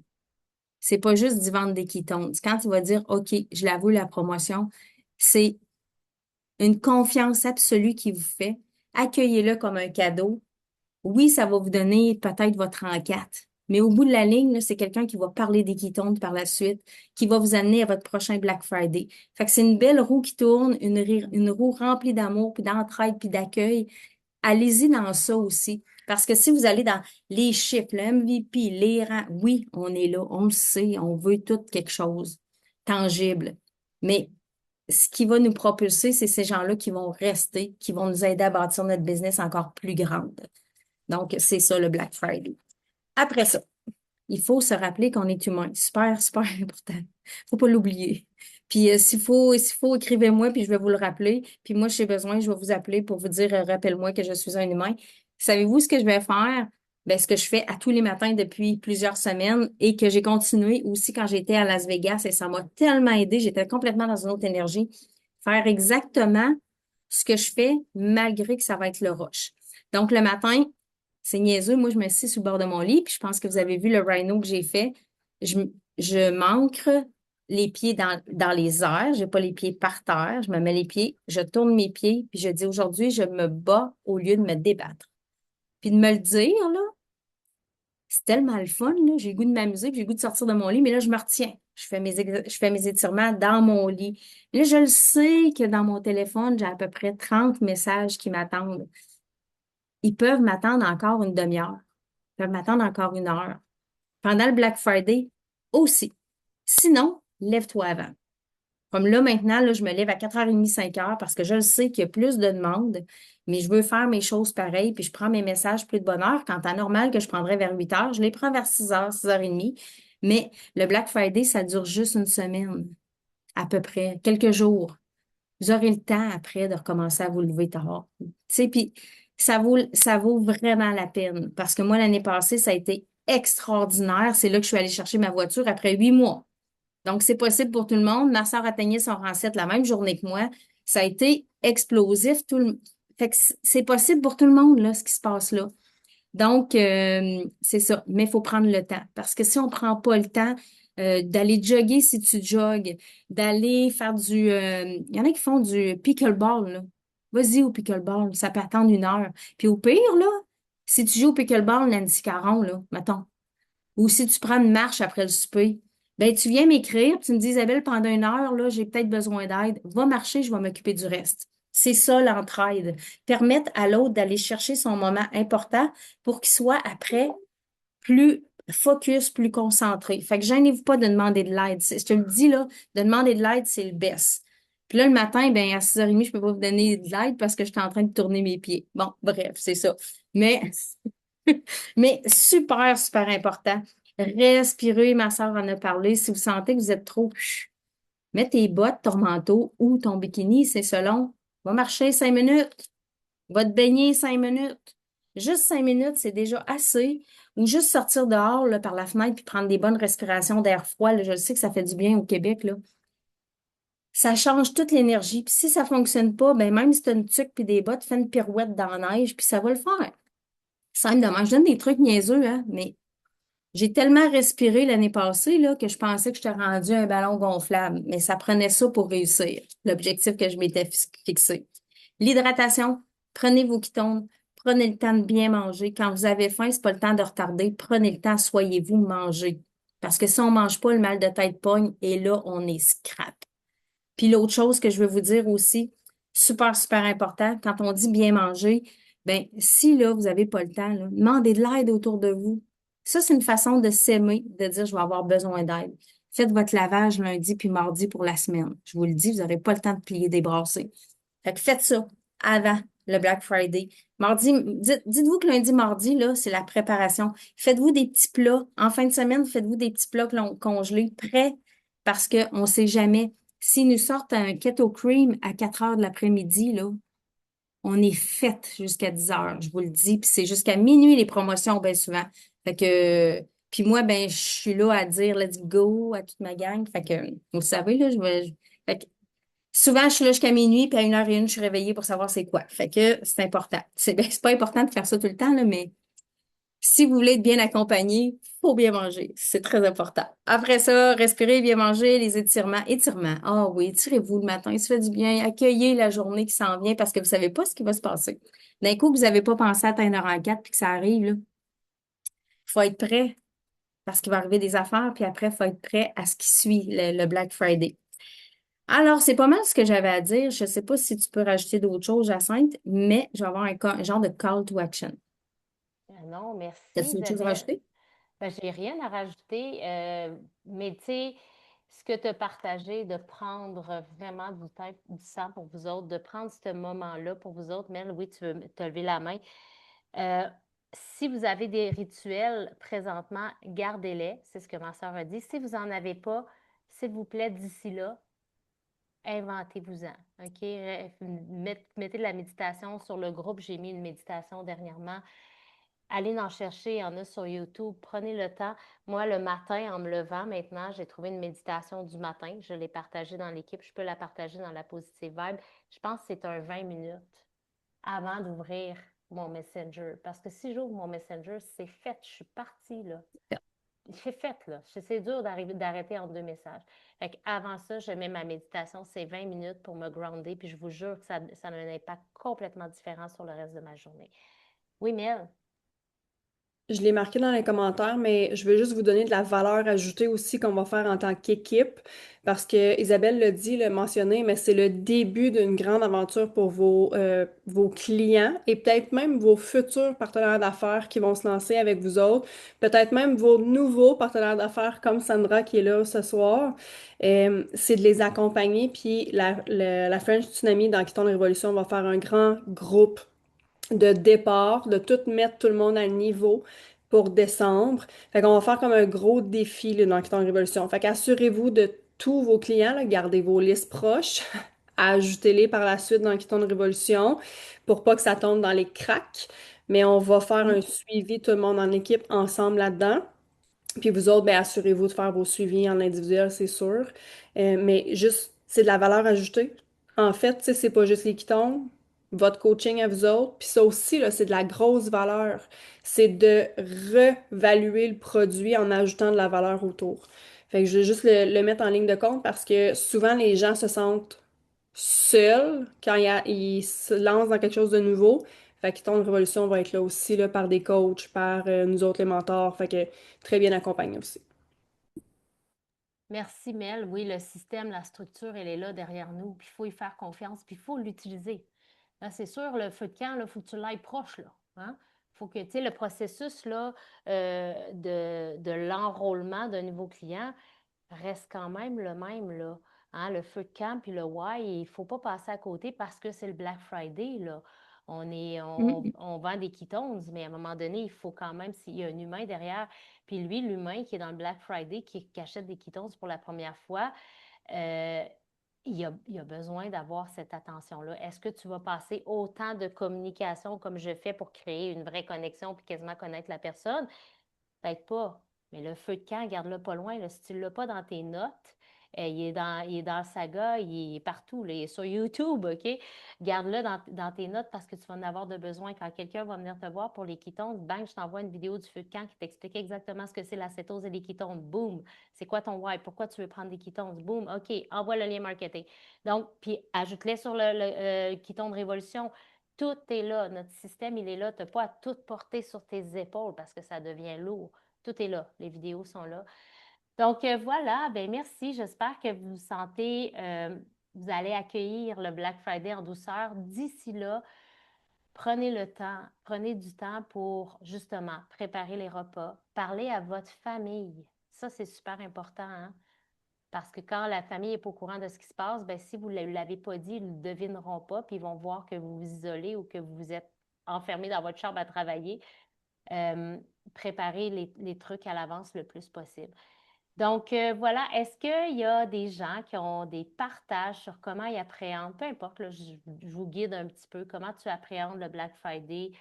C'est pas juste d'y vendre des ketones. Quand tu vas dire, OK, je l'avoue, la promotion, c'est une confiance absolue qui vous fait. Accueillez-le comme un cadeau. Oui, ça va vous donner peut-être votre enquête, mais au bout de la ligne, là, c'est quelqu'un qui va parler des ketones par la suite, qui va vous amener à votre prochain Black Friday. Fait que c'est une belle roue qui tourne, une roue remplie d'amour, puis d'entraide, puis d'accueil. Allez-y dans ça aussi. Parce que si vous allez dans les chiffres, le MVP, les rangs, oui, on est là, on le sait, on veut tout quelque chose tangible. Mais ce qui va nous propulser, c'est ces gens-là qui vont rester, qui vont nous aider à bâtir notre business encore plus grande. Donc, c'est ça le Black Friday. Après ça, il faut se rappeler qu'on est humain. Super, super important. Faut pas l'oublier. Puis s'il faut, écrivez-moi, puis je vais vous le rappeler. Puis moi, si j'ai besoin, je vais vous appeler pour vous dire, rappelle-moi que je suis un humain. Savez-vous ce que je vais faire? Ben, ce que je fais à tous les matins depuis plusieurs semaines et que j'ai continué aussi quand j'étais à Las Vegas et ça m'a tellement aidé. J'étais complètement dans une autre énergie. Faire exactement ce que je fais malgré que ça va être le rush. Donc, le matin, c'est niaiseux. Moi, je me suis sur le bord de mon lit, puis je pense que vous avez vu le rhino que j'ai fait. Je, je m'ancre les pieds dans les airs. J'ai pas les pieds par terre. Je me mets les pieds, je tourne mes pieds, puis je dis aujourd'hui, je me bats au lieu de me débattre. Puis de me le dire, là, c'est tellement le fun, là. J'ai le goût de m'amuser, puis j'ai le goût de sortir de mon lit, mais là, je me retiens. Je fais mes étirements dans mon lit. Là, je le sais que dans mon téléphone, j'ai à peu près 30 messages qui m'attendent. Ils peuvent m'attendre encore une demi-heure. Ils peuvent m'attendre encore une heure. Pendant le Black Friday aussi. Sinon, lève-toi avant. Comme là, maintenant, là, je me lève à 4h30, 5h parce que je le sais qu'il y a plus de demandes, mais je veux faire mes choses pareilles, puis je prends mes messages plus de bonne heure. Quand à normal que je prendrais vers 8h, je les prends vers 6h, 6h30. Mais le Black Friday, ça dure juste une semaine, à peu près, quelques jours. Vous aurez le temps après de recommencer à vous lever tard. Tu sais, puis ça vaut vraiment la peine. Parce que moi, l'année passée, ça a été extraordinaire. C'est là que je suis allée chercher ma voiture après 8 mois. Donc, c'est possible pour tout le monde. Ma soeur atteignait son rang 7 la même journée que moi. Ça a été explosif. Fait que c'est possible pour tout le monde, là, ce qui se passe là. Donc, c'est ça. Mais il faut prendre le temps. Parce que si on ne prend pas le temps d'aller jogger si tu jogues, d'aller faire il y en a qui font du pickleball, là. Vas-y au pickleball, ça peut attendre une heure. Puis au pire, là, si tu joues au pickleball, Nancy Caron, là, mettons, ou si tu prends une marche après le souper, ben tu viens m'écrire, puis tu me dis, Isabelle, pendant une heure, là, j'ai peut-être besoin d'aide. Va marcher, je vais m'occuper du reste. C'est ça l'entraide. Permettre à l'autre d'aller chercher son moment important pour qu'il soit après plus focus, plus concentré. Fait que gênez-vous pas de demander de l'aide. Je te le dis, là, de demander de l'aide, c'est le best. Puis là, le matin, ben, à 6h30, je peux pas vous donner de l'aide parce que je suis en train de tourner mes pieds. Bon, bref, c'est ça. Mais mais super, super important. Respirez, ma soeur en a parlé. Si vous sentez que vous êtes trop, mets tes bottes, ton manteau ou ton bikini, c'est selon. Va marcher 5 minutes, va te baigner 5 minutes. Juste 5 minutes, c'est déjà assez. Ou juste sortir dehors là, par la fenêtre puis prendre des bonnes respirations d'air froid. Là. Je sais que ça fait du bien au Québec, là. Ça change toute l'énergie. Puis si ça fonctionne pas, ben même si tu as une tuque puis des bottes, fais une pirouette dans la neige puis ça va le faire. Simple demain. Je donne des trucs niaiseux, hein, mais j'ai tellement respiré l'année passée là, que je pensais que j'étais rendu un ballon gonflable, mais ça prenait ça pour réussir, l'objectif que je m'étais fixé. L'hydratation, prenez vos ketones, prenez le temps de bien manger. Quand vous avez faim, c'est pas le temps de retarder. Prenez le temps, soyez-vous, manger. Parce que si on mange pas, le mal de tête pogne et là, on est scrap. Puis l'autre chose que je veux vous dire aussi, super, super important, quand on dit bien manger, ben si là, vous n'avez pas le temps, là, demandez de l'aide autour de vous. Ça, c'est une façon de s'aimer, de dire je vais avoir besoin d'aide. Faites votre lavage lundi puis mardi pour la semaine. Je vous le dis, vous n'aurez pas le temps de plier des brassées. Fait que faites ça avant le Black Friday. Mardi, dites-vous que lundi, mardi, là, c'est la préparation. Faites-vous des petits plats. En fin de semaine, faites-vous des petits plats congelés, prêts, parce qu'on ne sait jamais. S'ils nous sortent un keto cream à 4 heures de l'après-midi, là, on est fait jusqu'à 10 heures, je vous le dis. Puis c'est jusqu'à minuit les promotions, bien souvent. Fait que, puis moi, ben, je suis là à dire let's go à toute ma gang. Fait que, vous savez, là, fait que souvent, je suis là jusqu'à minuit, puis à 1h01, je suis réveillée pour savoir c'est quoi. Fait que c'est important. C'est pas important de faire ça tout le temps, là, mais si vous voulez être bien accompagné, faut bien manger. C'est très important. Après ça, respirez, bien manger, les étirements. Étirements. Ah oui, étirez-vous le matin, il se fait du bien. Accueillez la journée qui s'en vient parce que vous savez pas ce qui va se passer. D'un coup, vous n'avez pas pensé à atteindre en 4 puis que ça arrive, là. Faut être prêt parce qu'il va arriver des affaires, puis après, il faut être prêt à ce qui suit le Black Friday. Alors, c'est pas mal ce que j'avais à dire. Je sais pas si tu peux rajouter d'autres choses, Jacinthe, mais je vais avoir un genre de call to action. Non, merci As-tu d'autres choses à Isabelle. rajouter? Ben, j'ai rien à rajouter, mais tu sais, ce que tu as partagé, de prendre vraiment du temps, du temps pour vous autres, de prendre ce moment-là pour vous autres. Mel, oui, tu veux te lever la main. Euh, si vous avez des rituels présentement, gardez-les. C'est ce que ma soeur a dit. Si vous n'en avez pas, s'il vous plaît, d'ici là, inventez-vous-en. OK? Mettez de la méditation sur le groupe. J'ai mis une méditation dernièrement. Allez en chercher, il y en a sur YouTube. Prenez le temps. Moi, le matin, en me levant maintenant, j'ai trouvé une méditation du matin. Je l'ai partagée dans l'équipe. Je peux la partager dans la Positive Vibe. Je pense que c'est un 20 minutes avant d'ouvrir mon Messenger. Parce que si j'ouvre mon Messenger, c'est fait. Je suis partie, là. C'est fait, là. C'est dur d'arrêter en deux messages. Fait avant ça, je mets ma méditation, c'est 20 minutes pour me grounder, puis je vous jure que ça a un impact complètement différent sur le reste de ma journée. Oui, Mel? Je l'ai marqué dans les commentaires, mais je veux juste vous donner de la valeur ajoutée aussi qu'on va faire en tant qu'équipe, parce que Isabelle l'a dit, l'a mentionné, mais c'est le début d'une grande aventure pour vos clients et peut-être même vos futurs partenaires d'affaires qui vont se lancer avec vous autres, peut-être même vos nouveaux partenaires d'affaires comme Sandra qui est là ce soir. C'est de les accompagner, puis la French Tsunami dans Quittons la Révolution va faire un grand groupe de départ, de tout mettre tout le monde à niveau pour décembre. Fait qu'on va faire comme un gros défi là, dans Quittons Révolution. Fait qu'assurez-vous de tous vos clients, là, gardez vos listes proches, ajoutez-les par la suite dans Quittons Révolution pour pas que ça tombe dans les cracks. Mais on va faire un suivi, tout le monde en équipe, ensemble là-dedans. Puis vous autres, ben, assurez-vous de faire vos suivis en individuel, c'est sûr. Mais juste, c'est de la valeur ajoutée. En fait, tu sais, c'est pas juste les qui tombent, votre coaching à vous autres. Puis ça aussi, là, c'est de la grosse valeur. C'est de revaluer le produit en ajoutant de la valeur autour. Fait que je vais juste le mettre en ligne de compte parce que souvent, les gens se sentent seuls quand ils se lancent dans quelque chose de nouveau. Fait que Ton Révolution va être là aussi là, par des coachs, par nous autres les mentors. Fait que très bien accompagné aussi. Merci, Mel. Oui, le système, la structure, elle est là derrière nous. Puis il faut y faire confiance, puis il faut l'utiliser. Là, c'est sûr, le feu de camp, il faut que tu l'ailles proche, là. Hein? Faut que, tu sais, le processus là, de l'enrôlement d'un nouveau client reste quand même le même, là. Hein? Le feu de camp puis le why, il ne faut pas passer à côté parce que c'est le Black Friday, là. Mm. On vend des ketones, mais à un moment donné, il faut quand même, s'il y a un humain derrière, puis lui, l'humain qui est dans le Black Friday, qui achète des ketones pour la première fois, euh, il a besoin d'avoir cette attention-là. Est-ce que tu vas passer autant de communication comme je fais pour créer une vraie connexion puis quasiment connaître la personne? Peut-être pas. Mais le feu de camp, garde-le pas loin. Là. Si tu ne l'as pas dans tes notes, il est dans le saga, il est partout. Là. Il est sur YouTube, OK? Garde-le dans tes notes parce que tu vas en avoir de besoin. Quand quelqu'un va venir te voir pour les ketones, bang, je t'envoie une vidéo du feu de camp qui t'explique exactement ce que c'est l'acétose et les ketones. Boum! C'est quoi ton why? Pourquoi tu veux prendre des ketones? Boum! OK, envoie le lien marketing. Donc, puis ajoute-les sur le ketone révolution. Tout est là. Notre système, il est là. Tu n'as pas à tout porter sur tes épaules parce que ça devient lourd. Tout est là. Les vidéos sont là. Donc, voilà. Ben merci. J'espère que vous sentez, vous allez accueillir le Black Friday en douceur. D'ici là, prenez le temps, prenez du temps pour justement préparer les repas, parler à votre famille. Ça, c'est super important, hein? Parce que quand la famille n'est pas au courant de ce qui se passe, ben, si vous ne l'avez pas dit, ils ne le devineront pas, puis ils vont voir que vous vous isolez ou que vous vous êtes enfermé dans votre chambre à travailler. Préparez les trucs à l'avance le plus possible. Donc, voilà, est-ce qu'il y a des gens qui ont des partages sur comment ils appréhendent, peu importe, là, je vous guide un petit peu, comment tu appréhendes le Black Friday,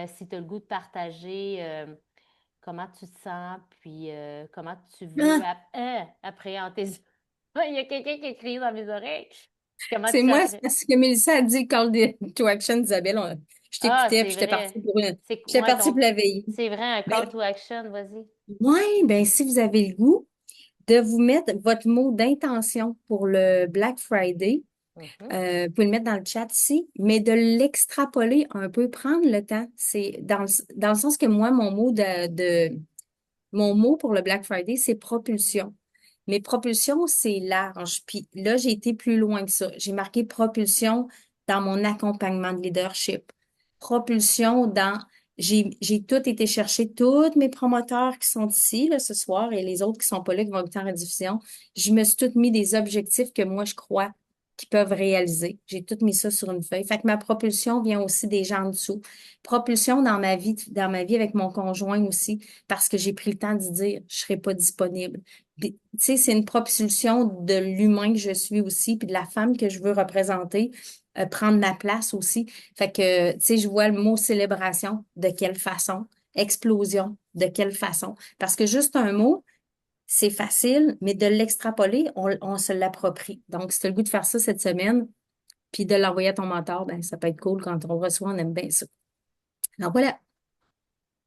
si tu as le goût de partager comment tu te sens, puis comment tu veux Ah, appréhender ça. Il y a quelqu'un qui crie dans mes oreilles. Comment c'est tu moi, c'est apprends? parce que Mélissa a dit call to action, Isabelle. Je Ah, t'écoutais, puis c'est vrai. j'étais Ouais, partie pour la veille. c'est vrai, un Ben, call to action, vas-y. ouais, ben, si vous avez le goût de vous mettre votre mot d'intention pour le Black Friday, Mhm. vous pouvez le mettre dans le chat ici, mais de l'extrapoler un peu, prendre le temps. C'est dans le sens que moi, mon mot pour le Black Friday, c'est propulsion. Mais propulsion, c'est large. Puis là, j'ai été plus loin que ça. J'ai marqué propulsion dans mon accompagnement de leadership. Propulsion dans... J'ai tout été chercher, tous mes promoteurs qui sont ici là, ce soir et les autres qui sont pas là, qui vont être en rediffusion. Je me suis tout mis des objectifs que moi, je crois qu'ils peuvent réaliser. J'ai tout mis ça sur une feuille. Fait que ma propulsion vient aussi des gens en dessous. Propulsion dans ma vie avec mon conjoint aussi parce que j'ai pris le temps de dire, je serai pas disponible. Puis, tu sais, c'est une propulsion de l'humain que je suis aussi, puis de la femme que je veux représenter, prendre ma place aussi. Fait que, tu sais, je vois le mot célébration, de quelle façon? Explosion, de quelle façon? Parce que juste un mot, c'est facile, mais de l'extrapoler, on se l'approprie. Donc, si tu as le goût de faire ça cette semaine, puis de l'envoyer à ton mentor, ben, ça peut être cool quand on reçoit, on aime bien ça. Alors voilà.